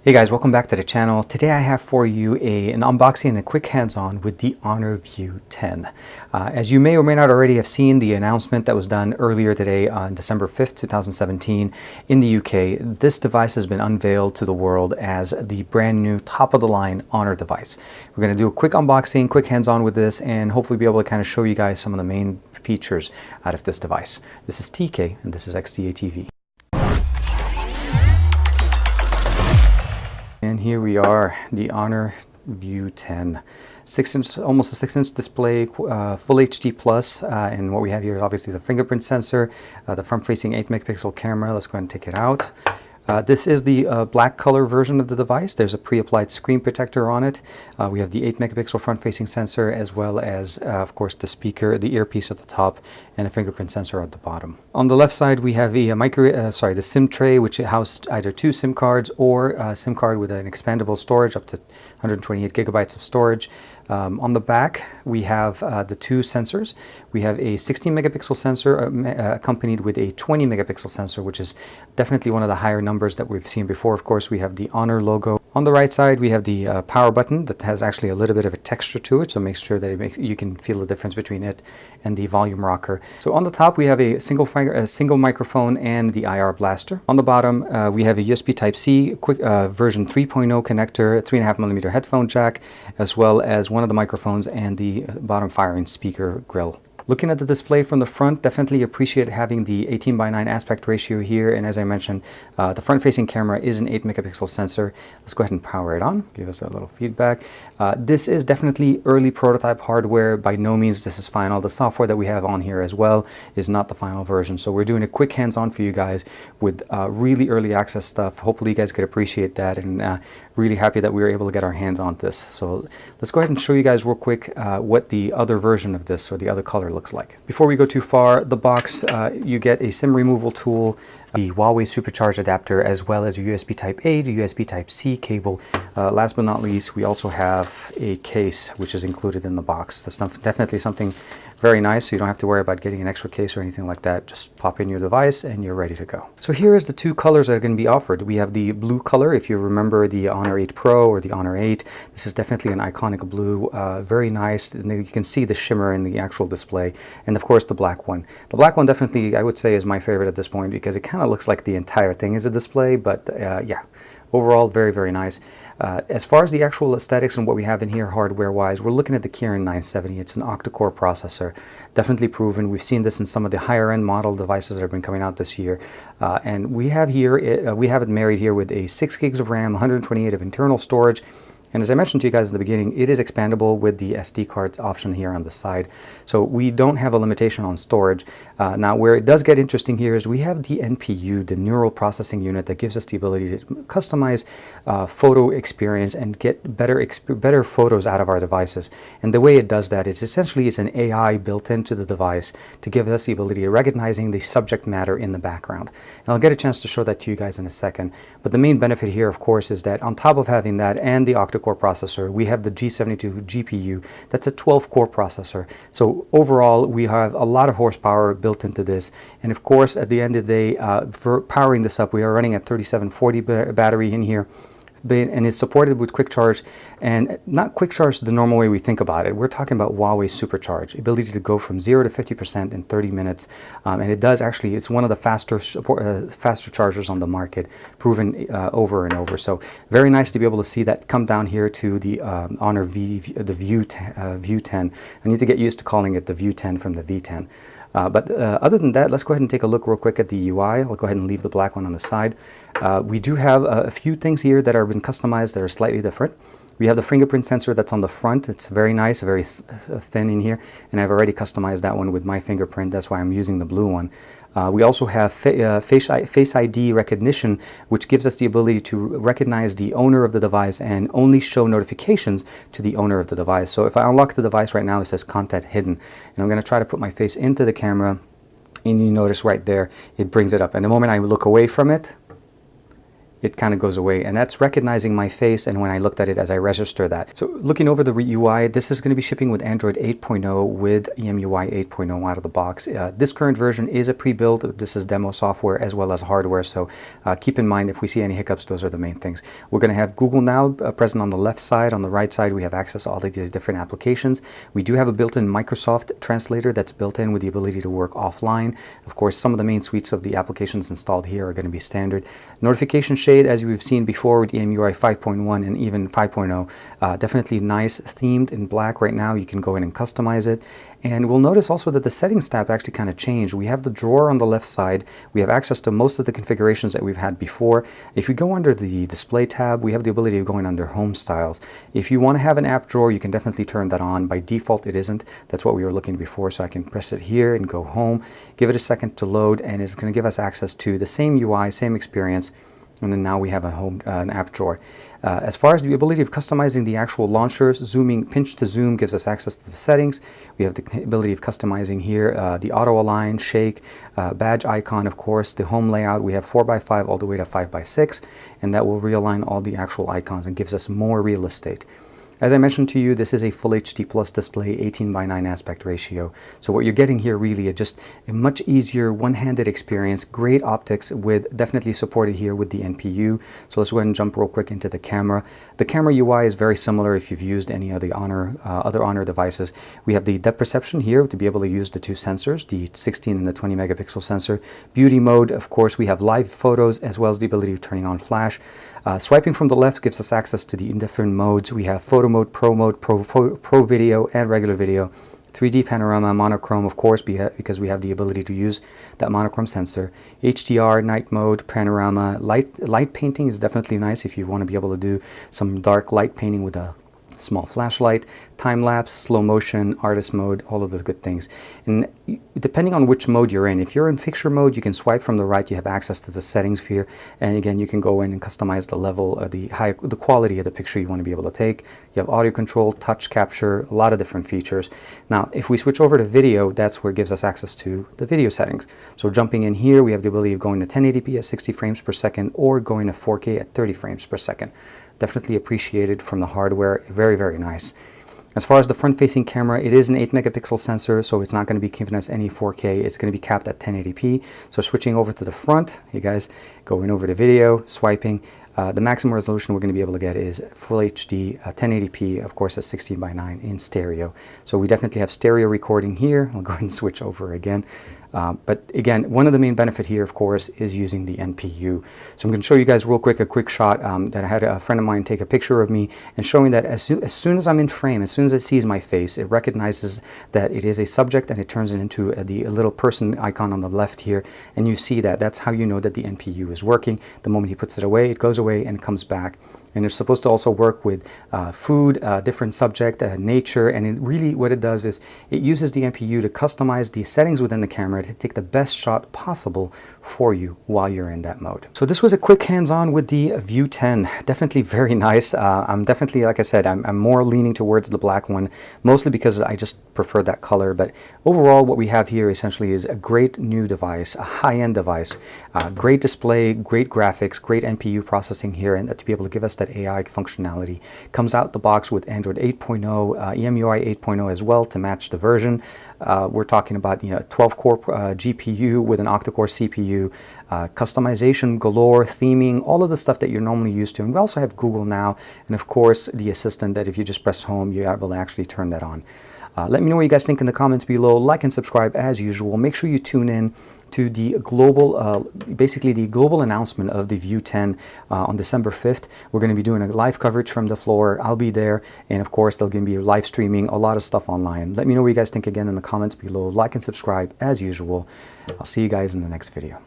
Hey guys, welcome back to the channel. Today I have for you an unboxing and a quick hands-on with the Honor View 10. As you may or may not already have seen the announcement that was done earlier today on December 5th, 2017 in the UK, this device has been unveiled to the world as the brand new top-of-the-line Honor device. We're going to do a quick unboxing, quick hands-on with this, and hopefully be able to kind of show you guys some of the main features out of this device. This is TK and this is XDA TV. And here we are, the Honor View 10. 6-inch, almost a 6-inch display, full HD plus, and what we have here is obviously the fingerprint sensor, the front-facing 8-megapixel camera. Let's go ahead and take it out. This is the black color version of the device. There's a pre-applied screen protector on it. We have the 8-megapixel front-facing sensor, as well as, of course, the speaker, the earpiece at the top, and a fingerprint sensor at the bottom. On the left side, we have the SIM tray, which housed either 2 SIM cards or a SIM card with an expandable storage up to 128 gigabytes of storage. On the back, we have the 2 sensors. We have a 16-megapixel sensor accompanied with a 20-megapixel sensor, which is definitely one of the higher numbers that we've seen before. Of course, we have the Honor logo. On the right side, we have the power button that has actually a little bit of a texture to it, so make sure that you can feel the difference between it and the volume rocker. So on the top, we have a single microphone and the IR blaster. On the bottom, we have a USB Type-C version 3.0 connector, 3.5mm headphone jack, as well as one of the microphones and the bottom firing speaker grill. Looking at the display from the front, definitely appreciate having the 18:9 aspect ratio here, and as I mentioned, the front-facing camera is an 8-megapixel sensor. Let's go ahead and power it on, give us a little feedback. This is definitely early prototype hardware. By no means this is final. The software that we have on here as well is not the final version, so we're doing a quick hands-on for you guys with really early access stuff. Hopefully you guys could appreciate that, and really happy that we were able to get our hands on this. So let's go ahead and show you guys real quick what the other version of this, or the other color, looks like. Before we go too far, the box, you get a SIM removal tool, the Huawei Supercharge adapter, as well as a USB Type-A to USB Type-C cable. Last but not least, we also have a case which is included in the box. That's definitely something very nice, so you don't have to worry about getting an extra case or anything like that. Just pop in your device and you're ready to go. So here is the 2 colors that are going to be offered. We have the blue color. If you remember the Honor 8 Pro or the Honor 8, this is definitely an iconic blue, very nice, and you can see the shimmer in the actual display. And of course the black one. The black one definitely, I would say, is my favorite at this point, because it kind of looks like the entire thing is a display, but yeah, overall very, very nice. As far as the actual aesthetics and what we have in here hardware-wise, we're looking at the Kirin 970. It's an octa-core processor, definitely proven. We've seen this in some of the higher-end model devices that have been coming out this year. And we have it married here with a 6 gigs of RAM, 128 of internal storage. And as I mentioned to you guys in the beginning, it is expandable with the SD cards option here on the side. So we don't have a limitation on storage. Now where it does get interesting here is we have the NPU, the neural processing unit, that gives us the ability to customize photo experience and get better photos out of our devices. And the way it does that is essentially it's an AI built into the device to give us the ability of recognizing the subject matter in the background. And I'll get a chance to show that to you guys in a second. But the main benefit here, of course, is that on top of having that and the octa-core processor, we have the G72 GPU. That's a 12-core processor. So overall, we have a lot of horsepower built into this. And of course, at the end of the day, for powering this up, we are running a 3740 battery in here. And is supported with quick charge, and not quick charge the normal way we think about it. We're talking about Huawei Supercharge, ability to go from 0 to 50% in 30 minutes. And it does actually, it's one of the faster chargers on the market, proven over and over. So very nice to be able to see that come down here to the Honor View 10. I need to get used to calling it the View 10 from the V10. But other than that, let's go ahead and take a look real quick at the UI. I'll go ahead and leave the black one on the side. We do have a few things here that have been customized that are slightly different. We have the fingerprint sensor that's on the front. It's very nice, very thin in here, and I've already customized that one with my fingerprint. That's why I'm using the blue one. We also have Face ID recognition, which gives us the ability to recognize the owner of the device and only show notifications to the owner of the device. So if I unlock the device right now, it says contact hidden. And I'm going to try to put my face into the camera, and you notice right there, it brings it up. And the moment I look away from it, it kind of goes away, and that's recognizing my face and when I looked at it as I register that. So looking over the UI, this is going to be shipping with Android 8.0 with EMUI 8.0 out of the box. This current version is a pre-built. This is demo software as well as hardware, so keep in mind if we see any hiccups, those are the main things. We're going to have Google Now present on the left side. On the right side, we have access to all of these different applications. We do have a built-in Microsoft translator that's built in with the ability to work offline. Of course, some of the main suites of the applications installed here are going to be standard. Notification shade, as we've seen before with EMUI 5.1 and even 5.0, definitely nice, themed in black right now. You can go in and customize it. And we'll notice also that the settings tab actually kind of changed. We have the drawer on the left side. We have access to most of the configurations that we've had before. If we go under the display tab, we have the ability of going under home styles. If you want to have an app drawer, you can definitely turn that on. By default, it isn't. That's what we were looking before. So I can press it here and go home, give it a second to load, and it's going to give us access to the same UI, same experience. And then now we have a home an app drawer. As far as the ability of customizing the actual launchers, zooming, pinch to zoom gives us access to the settings. We have the ability of customizing here, the auto align, shake, badge icon, of course, the home layout. We have 4x5 all the way to 5x6, and that will realign all the actual icons and gives us more real estate. As I mentioned to you, this is a Full HD Plus display, 18:9 aspect ratio. So what you're getting here really is just a much easier one-handed experience, great optics with definitely supported here with the NPU. So let's go ahead and jump real quick into the camera. The camera UI is very similar if you've used any of the other Honor devices. We have the depth perception here to be able to use the two sensors, the 16 and the 20 megapixel sensor. Beauty mode, of course, we have live photos as well as the ability of turning on flash. Swiping from the left gives us access to the different modes. We have photo mode, pro video, and regular video. 3D panorama, monochrome, of course, because we have the ability to use that monochrome sensor. HDR, night mode, panorama, light painting is definitely nice if you want to be able to do some dark light painting with a small flashlight, time lapse, slow motion, artist mode, all of those good things. And depending on which mode you're in, if you're in picture mode, you can swipe from the right. You have access to the settings here, and again, you can go in and customize the level, the quality of the picture you want to be able to take. You have audio control, touch capture, a lot of different features. Now, if we switch over to video, that's where it gives us access to the video settings. So jumping in here, we have the ability of going to 1080p at 60 frames per second or going to 4K at 30 frames per second. Definitely appreciated from the hardware. Very, very nice. As far as the front-facing camera, it is an 8 megapixel sensor, so it's not going to be giving us any 4K. It's going to be capped at 1080p. So switching over to the front, you guys, going over to video, swiping. The maximum resolution we're going to be able to get is Full HD, 1080p, of course, at 16:9 in stereo. So we definitely have stereo recording here. I'll go ahead and switch over again. But again, one of the main benefit here, of course, is using the NPU. So I'm going to show you guys real quick a quick shot that I had a friend of mine take a picture of me and showing that as soon as I'm in frame, as soon as it sees my face, it recognizes that it is a subject and it turns it into the little person icon on the left here. And you see that. That's how you know that the NPU is working. The moment he puts it away, it goes away and comes back. And it's supposed to also work with food, different subject, nature, and it really what it does is it uses the NPU to customize the settings within the camera to take the best shot possible for you while you're in that mode. So this was a quick hands-on with the View 10. Definitely very nice. I'm definitely, like I said, I'm more leaning towards the black one, mostly because I just prefer that color. But overall, what we have here essentially is a great new device, a high-end device, great display, great graphics, great NPU processing here, and to be able to give us that AI functionality. Comes out the box with Android 8.0, EMUI 8.0 as well to match the version. We're talking about 12-core GPU with an octa-core CPU, customization galore, theming, all of the stuff that you're normally used to. And we also have Google Now, and of course the assistant that if you just press home, you're able to actually turn that on. Let me know what you guys think in the comments below. Like and subscribe as usual. Make sure you tune in to the global, basically the global announcement of the View 10 on December 5th. We're going to be doing a live coverage from the floor. I'll be there. And of course, there's going to be live streaming, a lot of stuff online. Let me know what you guys think again in the comments below. Like and subscribe as usual. I'll see you guys in the next video.